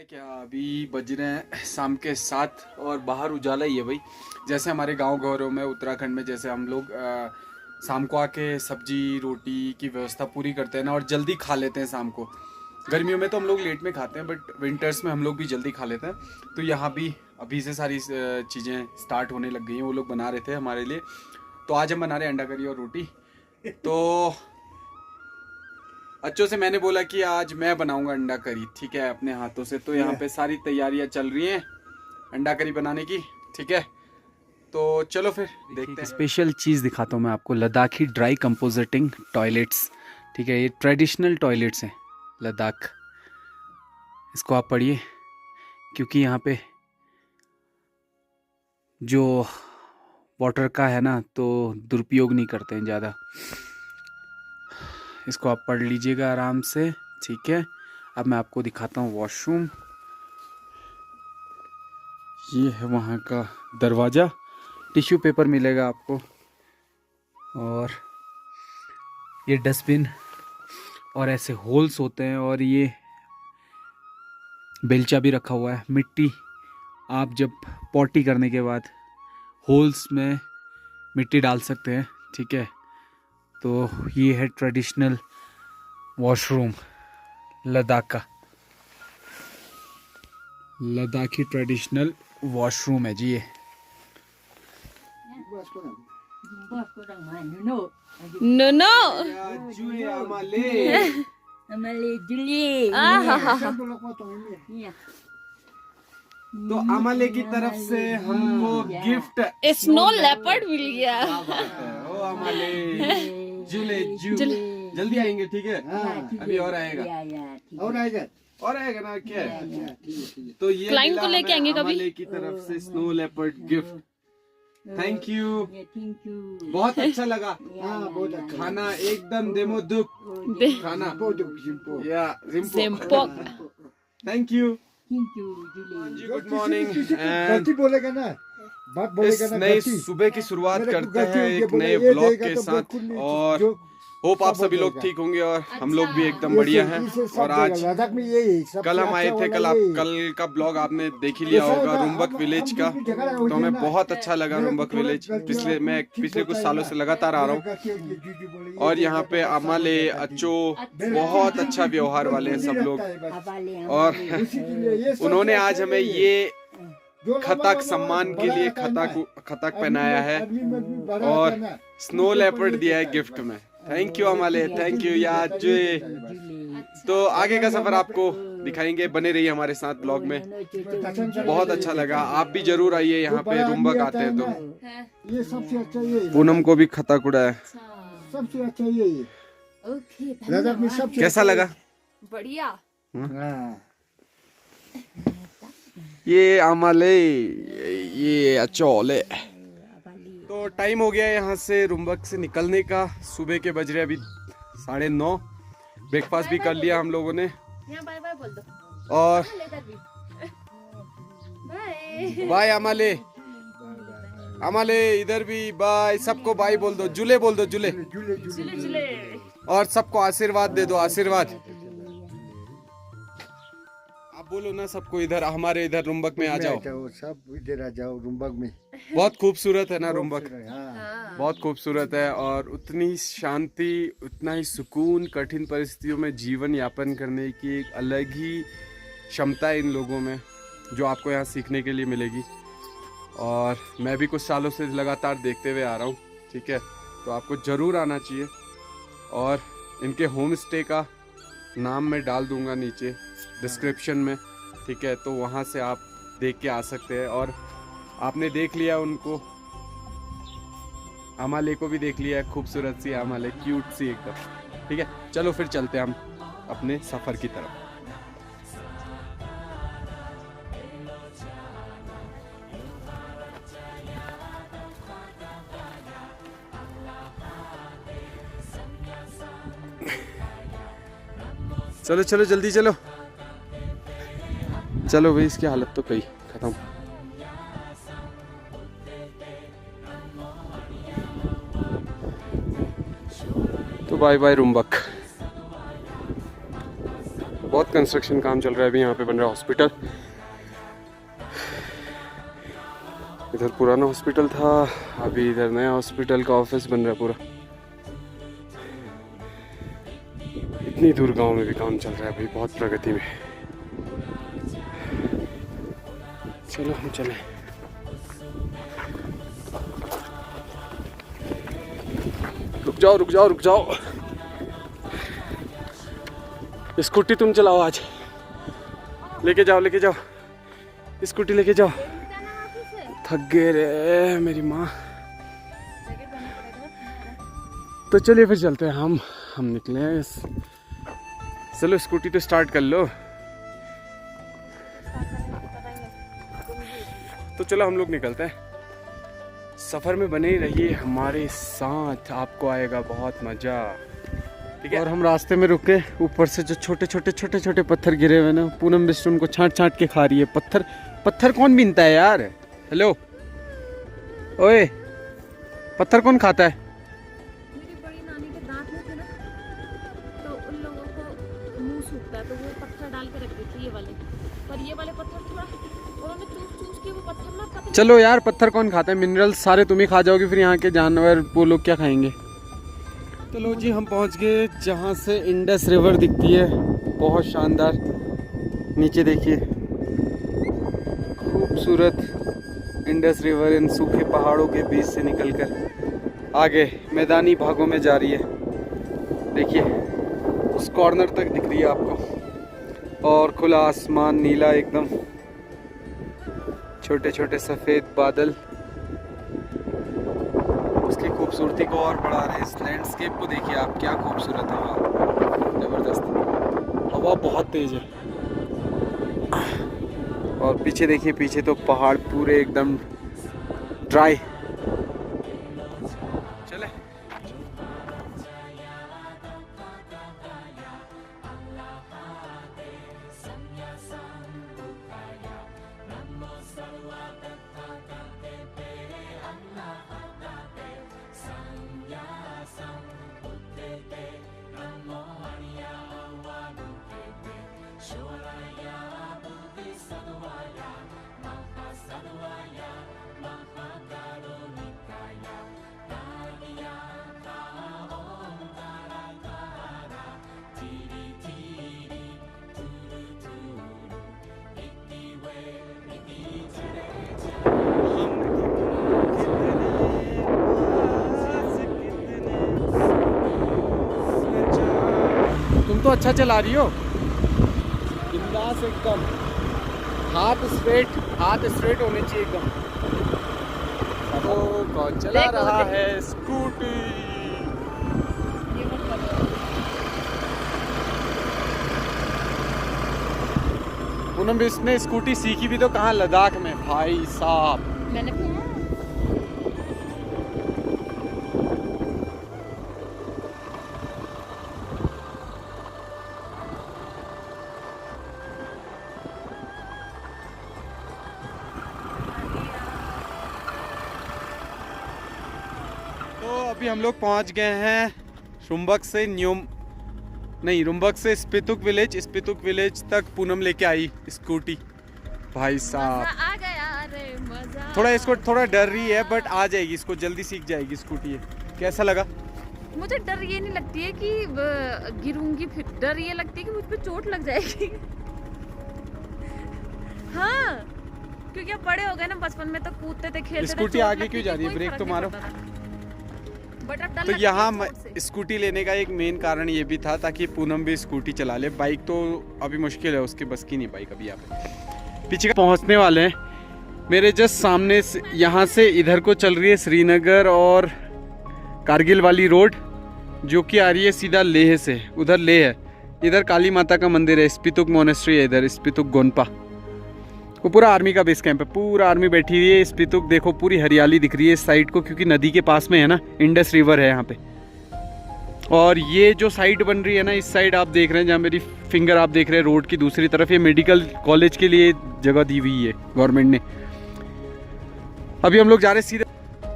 क्या अभी बज रहे हैं शाम के 7 और बाहर उजाला ही है भाई। जैसे हमारे गांव घरों में उत्तराखंड में जैसे हम लोग शाम को आके सब्जी रोटी की व्यवस्था पूरी करते हैं ना, और जल्दी खा लेते हैं शाम को। गर्मियों में तो हम लोग लेट में खाते हैं, बट विंटर्स में हम लोग भी जल्दी खा लेते हैं। तो यहाँ भी अभी से सारी चीज़ें स्टार्ट होने लग गई हैं। वो लोग बना रहे थे हमारे लिए, तो आज हम बना रहे हैं अंडा करी और रोटी। तो अच्छों से मैंने बोला कि आज मैं बनाऊंगा अंडा करी, ठीक है, अपने हाथों से। तो यहाँ पे सारी तैयारियां चल रही हैं अंडा करी बनाने की, ठीक है। तो चलो फिर देखते हैं। स्पेशल चीज़ दिखाता हूँ मैं आपको, लद्दाखी ड्राई कंपोजिटिंग टॉयलेट्स, ठीक है। ये ट्रेडिशनल टॉयलेट्स हैं लद्दाख। इसको आप पढ़िए, क्योंकि यहाँ पे जो वाटर का है ना, तो दुरुपयोग नहीं करते हैं ज़्यादा। इसको आप पढ़ लीजिएगा आराम से, ठीक है। अब मैं आपको दिखाता हूँ वॉशरूम। ये है वहाँ का दरवाज़ा, टिश्यू पेपर मिलेगा आपको, और ये डस्टबिन, और ऐसे होल्स होते हैं, और ये बेलचा भी रखा हुआ है। मिट्टी आप जब पॉटी करने के बाद होल्स में मिट्टी डाल सकते हैं, ठीक है। तो ये है ट्रेडिशनल वॉशरूम लद्दाख का, लद्दाखी ट्रेडिशनल वॉशरूम है जी ये। नो तो अमले की तरफ से हमको गिफ्ट स्नो लेपर्ड मिल गया। ओ अमले, झूले जल्दी आएंगे, ठीक है। अभी और आएगा ना, क्या है। तो ये क्लाइंट को लेके आएंगे कभी। अमले की तरफ से snow leopard gift, thank you, बहुत अच्छा लगा। खाना एकदम देमो दुख खाना या रिम्पो, थैंक यू जी। Good morning. बोलेगा ना, बात बोलेगा ना। नई सुबह की शुरुआत करते हैं एक नए ब्लॉग के साथ, और होप आप सभी लोग ठीक होंगे और हम लोग भी एकदम बढ़िया हैं। और आज कल हम आए थे, कल का ब्लॉग आपने देख ही लिया होगा रुम्बक विलेज का। तो हमें बहुत अच्छा लगा रुम्बक विलेज। मैं पिछले कुछ सालों से लगातार आ रहा हूँ, और यहाँ पे अमले अच्छो बहुत अच्छा व्यवहार वाले हैं सब लोग। और उन्होंने आज हमें ये खतक सम्मान के लिए खतक पहनाया है, और स्नो लेपर्ड दिया है गिफ्ट में। थैंक यू अमले, थैंक यू यार। तो आगे का सफर आपको दिखाएंगे, बने रहिए हमारे साथ ब्लॉग में। बहुत अच्छा लगा, आप भी जरूर आइए यहाँ पे रुम्बक आते हैं तो। ये सबसे अच्छा ये पूनम को भी खतक उड़ा है, सबसे अच्छा ये लद्दाख में सबसे कैसा लगा? बढ़िया। ये अमले, ये अचौले। तो टाइम हो गया यहाँ से रुम्बक से निकलने का। सुबह के बज रहे अभी 9:30। ब्रेकफास्ट भी कर लिया हम लोगों ने, बाय बाय बोल दो। और बाय अमले, अमले इधर भी बाय, सबको बाय बोल दो, जुले बोल दो, जुले। और सबको आशीर्वाद दे दो, आशीर्वाद आप बोलो ना सबको। इधर हमारे इधर रुम्बक में आ जाओ, सब इधर आ जाओ रुम्बक में। बहुत खूबसूरत है ना रुम्बक, हाँ। बहुत खूबसूरत है। और उतनी शांति, उतना ही सुकून, कठिन परिस्थितियों में जीवन यापन करने की एक अलग ही क्षमता है इन लोगों में, जो आपको यहाँ सीखने के लिए मिलेगी। और मैं भी कुछ सालों से लगातार देखते हुए आ रहा हूँ, ठीक है। तो आपको ज़रूर आना चाहिए, और इनके होम स्टे का नाम मैं डाल दूँगा नीचे डिस्क्रिप्शन में, ठीक है। तो वहाँ से आप देख के आ सकते हैं। और आपने देख लिया उनको, अमले को भी देख लिया है, खूबसूरत सी अमले, क्यूट सी एकदम, ठीक है। चलो फिर चलते हैं हम अपने सफ़र की तरफ। चलो चलो जल्दी चलो, चलो भाई, इसकी हालत तो कहीं खत्म। Bye bye Rumbak. बहुत कंस्ट्रक्शन काम चल रहा है अभी, यहाँ पे बन रहा है हॉस्पिटल। इधर पुराना हॉस्पिटल था, अभी इधर नया हॉस्पिटल का ऑफिस बन रहा है पूरा। इतनी दूर गांव में भी काम चल रहा है अभी, बहुत प्रगति में। चलो हम चलें। रुक जाओ रुक जाओ रुक जाओ। स्कूटी तुम चलाओ आज, लेके जाओ लेके जाओ, स्कूटी लेके जाओ। थक गए रे मेरी माँ। तो चलिए फिर चलते हैं हम निकले हैं। चलो स्कूटी तो स्टार्ट कर लो। तो चलो हम लोग निकलते हैं। सफ़र में बने ही रहिए हमारे साथ, आपको आएगा बहुत मज़ा। ठीक है। और हम रास्ते में रुके, ऊपर से जो छोटे छोटे पत्थर गिरे हुए ना, पूनम बिस्टू उनको छांट के खा रही है। पत्थर कौन बीनता है यार? हेलो ओए, पत्थर कौन खाता है? मेरी बड़ी नानी के दांत में थे ना, तो उन लोगों को मुंह सूखता है, तो वो पत्थर डाल के रख देती है ये वाले। पर ये वाले पत्थर थोड़ा उन्होंने चूस के वो पत्थर ना पत्थर। चलो यार, पत्थर कौन खाता है? मिनरल्स सारे तुम ही खा जाओगे, फिर यहाँ के जानवर वो लोग क्या खाएंगे? चलो जी, हम पहुँच गए जहाँ से इंडस रिवर दिखती है, बहुत शानदार। नीचे देखिए, खूबसूरत इंडस रिवर इन सूखे पहाड़ों के बीच से निकलकर आगे मैदानी भागों में जा रही है। देखिए उस कॉर्नर तक दिख रही है आपको, और खुला आसमान नीला एकदम, छोटे छोटे सफ़ेद बादल उसकी खूबसूरती को और बढ़ा रहे हैं। इस लैंडस्केप को देखिए आप, क्या खूबसूरत है, ज़बरदस्त। हवा बहुत तेज़ है, और पीछे देखिए, पीछे तो पहाड़ पूरे एकदम ड्राई। चले तो अच्छा चला रही हो, बिंदास एकदम। हाथ स्ट्रेट होने चाहिए एकदम। तो कौन चला रहा है स्कूटी? पूनम भी इसने स्कूटी सीखी भी तो कहाँ, लद्दाख में भाई साहब। मैंने भी अभी हम लोग पहुंच गए हैं रुम्बक से स्पितुक विलेज तक। पूनम लेके आई स्कूटी, भाई साहब आ गया रे मजा। थोड़ा इसको थोड़ा डर रही है, बट आ जाएगी, इसको जल्दी सीख जाएगी स्कूटी ये। कैसा लगा? मुझे डर ये नहीं लगती है कि गिरूंगी, फिर डर ये लगती है कि मुझ पे चोट लग जाएगी। हाँ, क्योंकि अब बड़े हो गए ना, बचपन में तो कूदते थे, खेलते थे। स्कूटी आगे क्यों जा रही है? ब्रेक तो मारो। तो यहाँ स्कूटी लेने का एक मेन कारण ये भी था ताकि पूनम भी स्कूटी चला ले। बाइक तो अभी मुश्किल है, उसके बस की नहीं बाइक अभी। यहाँ पे पीछे पहुँचने वाले हैं, मेरे जस्ट सामने से, यहाँ से इधर को चल रही है श्रीनगर और कारगिल वाली रोड, जो कि आ रही है सीधा लेह से। उधर लेह है, इधर काली माता का मंदिर है, स्पितुक मोनेस्ट्री है इधर, स्पितुक गोनपा। वो पूरा आर्मी का बेस कैंप है, पूरा आर्मी बैठी हुई है। स्पितुक देखो, पूरी हरियाली दिख रही है इस साइड को, क्योंकि नदी के पास में है ना, इंडस रिवर है यहाँ पे। और ये जो साइड बन रही है ना, इस साइड आप देख रहे हैं, जहाँ मेरी फिंगर आप देख रहे हैं, रोड की दूसरी तरफ, ये मेडिकल कॉलेज के लिए जगह दी हुई है गवर्नमेंट ने। अभी हम लोग जा रहे हैं सीधे।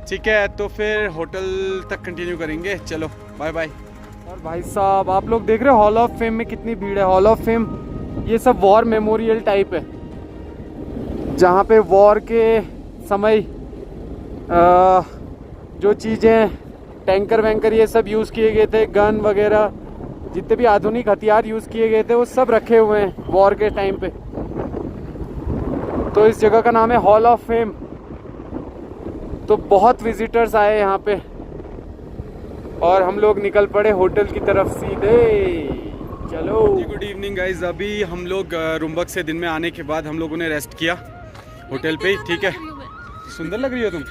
ठीक है, तो फिर होटल तक कंटिन्यू करेंगे। चलो बाय बाय। और भाई साहब आप लोग देख रहे हो हॉल ऑफ फेम में कितनी भीड़ है। हॉल ऑफ फेम ये सब वॉर मेमोरियल टाइप है, जहाँ पे वॉर के समय जो चीज़ें टैंकर वैंकर ये सब यूज़ किए गए थे, गन वगैरह जितने भी आधुनिक हथियार यूज़ किए गए थे वो सब रखे हुए हैं वॉर के टाइम पे। तो इस जगह का नाम है हॉल ऑफ फेम। तो बहुत विजिटर्स आए यहाँ पे और हम लोग निकल पड़े होटल की तरफ सीधे। चलो गुड इवनिंग गाइज। अभी हम लोग रुम्बक से दिन में आने के बाद हम लोगों ने रेस्ट किया होटल पे ही, ठीक है। सुंदर लग रही हो तुम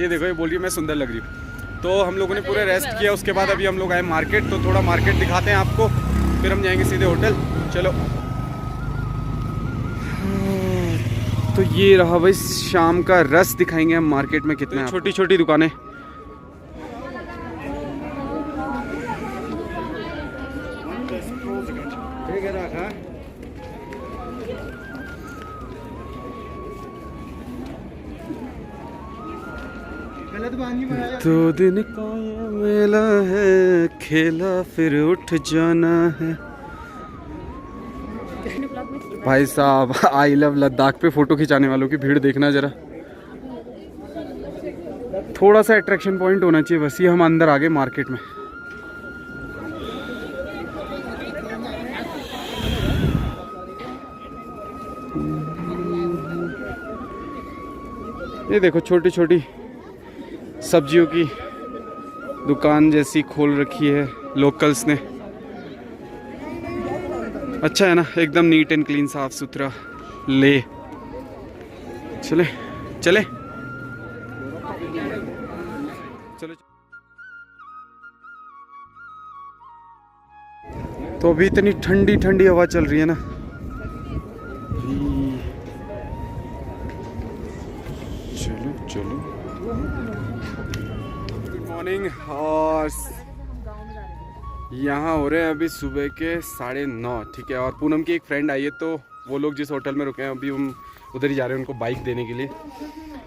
ये देखो, ये बोल रही है मैं सुंदर लग रही हूँ। तो हम लोगों ने पूरे रेस्ट किया, उसके बाद अभी हम लोग आए मार्केट। तो थोड़ा मार्केट दिखाते हैं आपको, फिर हम जाएंगे सीधे होटल। चलो तो ये रहा भाई शाम का रस, दिखाएंगे हम मार्केट में कितना है। छोटी छोटी दुकानें, तो दिन का ये मेला है, खेला फिर उठ जाना है। भाई साहब आई लव लद्दाख पे फोटो खिंचाने वालों की भीड़ देखना जरा। थोड़ा सा अट्रैक्शन पॉइंट होना चाहिए बस। ये हम अंदर आ गए मार्केट में। ये देखो छोटी छोटी सब्जियों की दुकान जैसी खोल रखी है लोकल्स ने। अच्छा है ना, एकदम नीट एंड क्लीन, साफ सुथरा। ले चले चले चलो। तो अभी इतनी ठंडी ठंडी हवा चल रही है ना। चलो चलो गुड मॉर्निंग। और यहाँ हो रहे हैं अभी सुबह के 9:30, ठीक है। और पूनम की एक फ्रेंड आई है, तो वो लोग जिस होटल में रुके हैं अभी हम उधर ही जा रहे हैं उनको बाइक देने के लिए।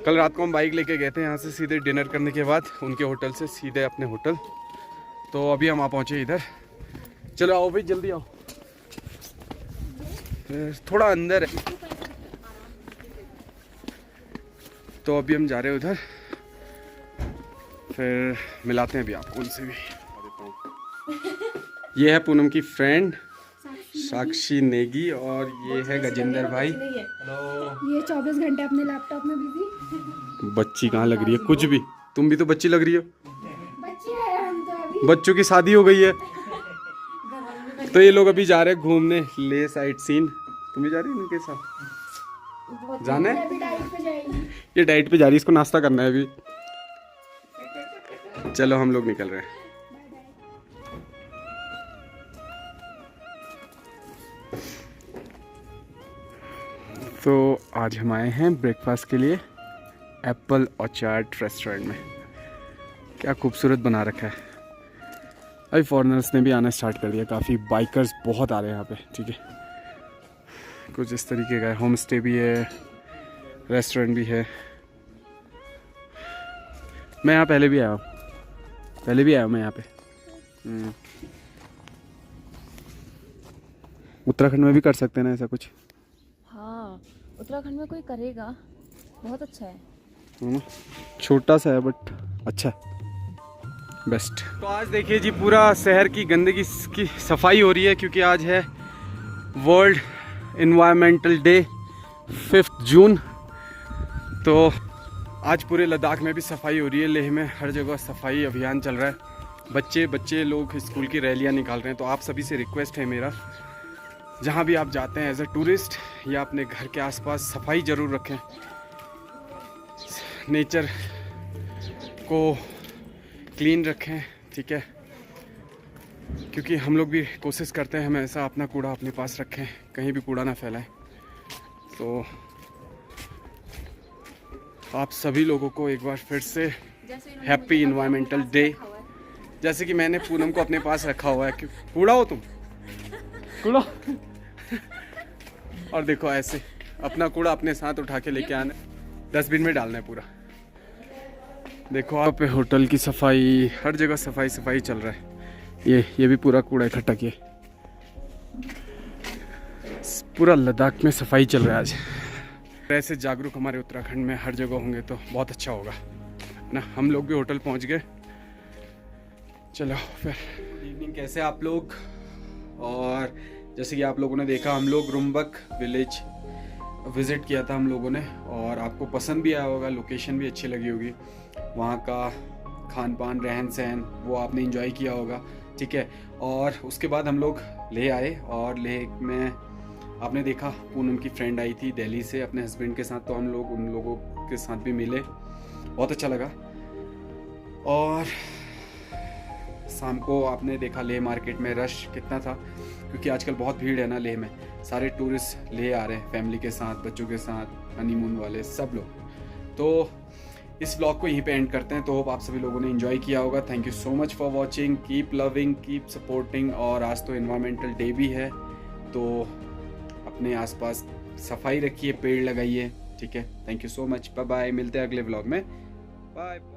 कल रात को हम बाइक लेके गए थे यहाँ से सीधे डिनर करने के बाद उनके होटल से सीधे अपने होटल। तो अभी हम आ पहुँचे इधर। चलो आओ भाई जल्दी आओ, थोड़ा अंदर है। तो अभी हम जा रहे हैं उधर, फिर मिलाते हैं अभी आपको उनसे भी। ये है पूनम की फ्रेंड साक्षी नेगी और ये है गजेंद्र भाई। हेलो। ये 24 घंटे अपने लैपटॉप में बिजी। बच्ची कहाँ लग रही है कुछ भी, तुम भी तो बच्ची लग रही हो। बच्ची है हम तो अभी। बच्चों की शादी हो गई है। तो ये लोग अभी जा रहे हैं घूमने ले साइट सीन। तुम भी जा रही हो उनके साथ? जाना है? ये डाइट पे जा रही है, इसको नाश्ता करना है अभी। चलो हम लोग निकल रहे हैं। तो आज हम आए हैं ब्रेकफास्ट के लिए एप्पल ऑर्चार्ड रेस्टोरेंट में। क्या खूबसूरत बना रखा है। अभी फॉरेनर्स ने भी आना स्टार्ट कर दिया, काफ़ी बाइकर्स बहुत आ रहे हैं यहाँ पे, ठीक है। कुछ इस तरीके का है, होम स्टे भी है, रेस्टोरेंट भी है। मैं यहाँ पहले भी आया हूँ, मैं यहाँ पे। उत्तराखंड में भी कर सकते हैं ना ऐसा कुछ? हाँ उत्तराखंड में कोई करेगा, बहुत अच्छा है। छोटा सा है बट अच्छा है, बेस्ट। तो आज देखिए जी पूरा शहर की गंदगी की सफाई हो रही है, क्योंकि आज है वर्ल्ड इन्वायरमेंटल डे 5 जून। तो आज पूरे लद्दाख में भी सफाई हो रही है, लेह में हर जगह सफाई अभियान चल रहा है। बच्चे लोग स्कूल की रैलियां निकाल रहे हैं। तो आप सभी से रिक्वेस्ट है मेरा, जहाँ भी आप जाते हैं एज अ टूरिस्ट या अपने घर के आसपास सफाई ज़रूर रखें, नेचर को क्लीन रखें, ठीक है। क्योंकि हम लोग भी कोशिश करते हैं हमेशा अपना कूड़ा अपने पास रखें, कहीं भी कूड़ा ना फैलाएं। तो आप सभी लोगों को एक बार फिर से हैप्पी इन्वायरमेंटल डे। जैसे कि मैंने पूनम को अपने पास रखा हुआ है। कि कूड़ा हो तुम, कूड़ा और देखो ऐसे अपना कूड़ा अपने साथ उठा के लेके आना, डस्टबिन में डालना है पूरा। देखो आप पे होटल की सफाई, हर जगह सफाई चल रहा है। ये भी पूरा कूड़ा इकट्ठा किए। पूरा लद्दाख में सफाई चल रहा है आज। ऐसे जागरूक हमारे उत्तराखंड में हर जगह होंगे तो बहुत अच्छा होगा ना। हम लोग भी होटल पहुंच गए। चलो फिर गुड इवनिंग, कैसे आप लोग। और जैसे कि आप लोगों ने देखा, हम लोग रुम्बक विलेज विज़िट किया था हम लोगों ने, और आपको पसंद भी आया होगा, लोकेशन भी अच्छी लगी होगी, वहाँ का खान पान रहन सहन वो आपने एंजॉय किया होगा, ठीक है। और उसके बाद हम लोग लेह आए, और लेह में आपने देखा पूनम की फ्रेंड आई थी दिल्ली से अपने हस्बैंड के साथ, तो हम लोग उन लोगों के साथ भी मिले, बहुत अच्छा लगा। और शाम को आपने देखा लेह मार्केट में रश कितना था, क्योंकि आजकल बहुत भीड़ है ना लेह में। सारे टूरिस्ट लेह आ रहे हैं फैमिली के साथ, बच्चों के साथ, हनीमून वाले सब लोग। तो इस व्लॉग को यहीं पे एंड करते हैं। तो होप आप सभी लोगों ने एंजॉय किया होगा। Thank you so much for watching, keep loving, keep supporting. और आज तो एनवायरमेंटल डे भी है, तो अपने आसपास सफाई रखिए, पेड़ लगाइए, ठीक है। Thank you so much, bye bye. मिलते हैं अगले व्लॉग में, बाय बाय।